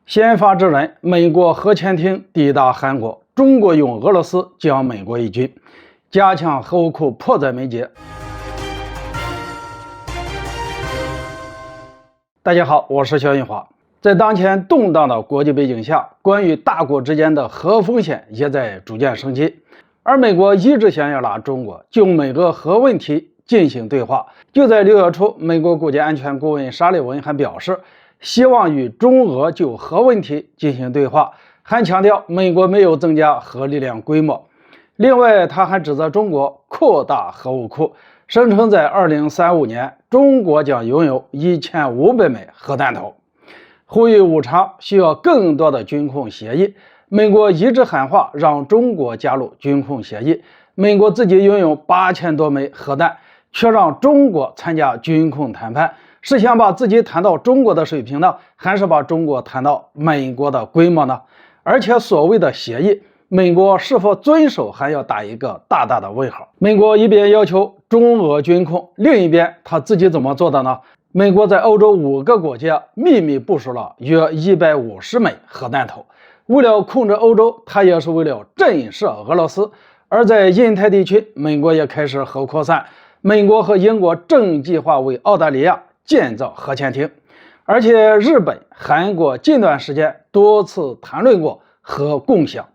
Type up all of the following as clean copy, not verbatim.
先发制人，美国核潜艇抵达韩国，中国用俄罗斯将美国一军，加强核武库迫在眉睫。大家好，我是肖云华。在当前动荡的国际背景下，关于大国之间的核风险也在逐渐升级，而美国一直想要拉中国就美俄核问题进行对话。就在6月初，美国国家安全顾问沙利文还表示，希望与中俄就核问题进行对话，还强调美国没有增加核力量规模。另外，他还指责中国扩大核武库，声称在2035年，中国将拥有1500枚核弹头，呼吁五常需要更多的军控协议。美国一直喊话让中国加入军控协议，美国自己拥有8000多枚核弹，却让中国参加军控谈判，是想把自己谈到中国的水平呢，还是把中国谈到美国的规模呢？而且所谓的协议，美国是否遵守还要打一个大大的问号。美国一边要求中俄军控，另一边他自己怎么做的呢？美国在欧洲5个国家秘密部署了约150枚核弹头，为了控制欧洲，他也是为了震慑俄罗斯。而在印太地区，美国也开始核扩散，美国和英国正计划为澳大利亚建造核潜艇，而且日本、韩国近段时间多次谈论过核共享，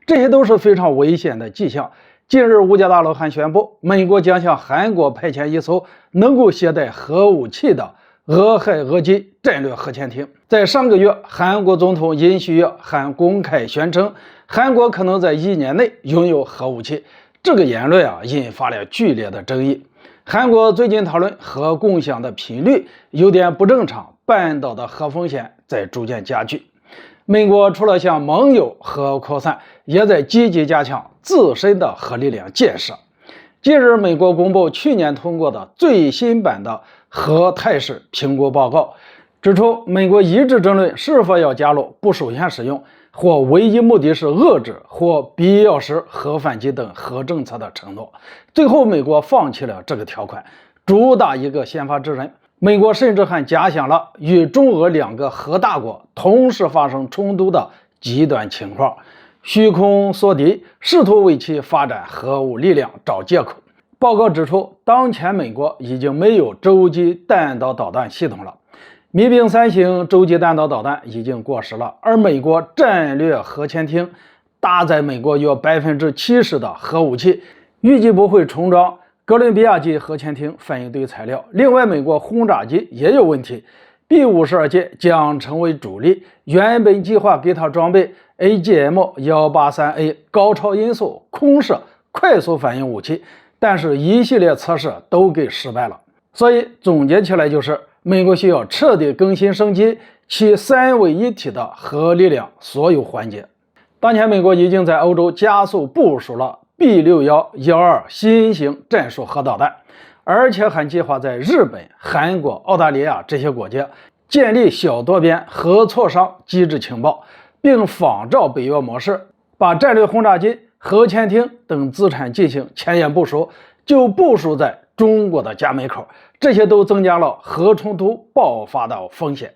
这些都是非常危险的迹象。近日，五角大楼还宣布，美国将向韩国派遣一艘能够携带核武器的俄亥俄级战略核潜艇。在上个月，韩国总统尹锡悦还公开宣称，韩国可能在1年内拥有核武器。这个言论引发了剧烈的争议。韩国最近讨论核共享的频率有点不正常，半岛的核风险在逐渐加剧。美国除了向盟友核扩散，也在积极加强自身的核力量建设。近日，美国公布去年通过的最新版的核态势评估报告，指出美国一直争论是否要加入不首先使用或唯一目的是遏制或必要时核反击等核政策的承诺。最后，美国放弃了这个条款，主打一个先发制人。美国甚至还假想了与中俄2个核大国同时发生冲突的极端情况，虚空缩敌，试图为其发展核武力量找借口。报告指出，当前美国已经没有洲际弹道导弹系统了，密并3型洲际弹道导弹已经过时了，而美国战略核潜艇搭载美国约70%的核武器，预计不会重装哥伦比亚级核潜艇反应堆材料。另外，美国轰炸机也有问题， B-52级将成为主力，原本计划给它装备 AGM-183A 高超音速空射快速反应武器，但是一系列测试都给失败了。所以总结起来就是，美国需要彻底更新升级其3位一体的核力量所有环节。当前美国已经在欧洲加速部署了B6112新型战术核导弹，而且还计划在日本、韩国、澳大利亚这些国家建立小多边核磋商机制情报，并仿照北约模式，把战略轰炸机、核潜艇等资产进行前沿部署，就部署在中国的家门口。这些都增加了核冲突爆发的风险。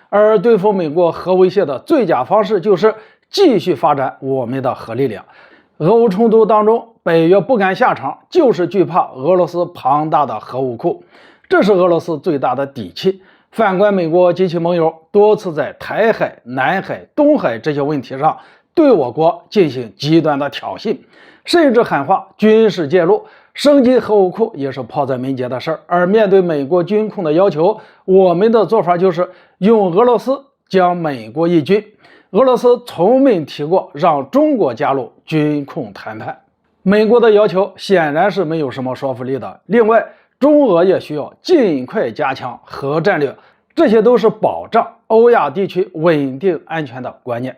而对付美国核威胁的最佳方式就是继续发展我们的核力量。俄乌冲突当中，北约不敢下场，就是惧怕俄罗斯庞大的核武库，这是俄罗斯最大的底气。反观美国及其盟友，多次在台海、南海、东海这些问题上对我国进行极端的挑衅，甚至喊话军事介入，升级核武库也是迫在眉睫的事儿。而面对美国军控的要求，我们的做法就是用俄罗斯将美国一军。俄罗斯从没提过让中国加入军控谈判，美国的要求显然是没有什么说服力的。另外，中俄也需要尽快加强核战略，这些都是保障欧亚地区稳定安全的观念。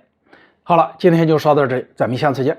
好了，今天就说到这里，咱们下次见。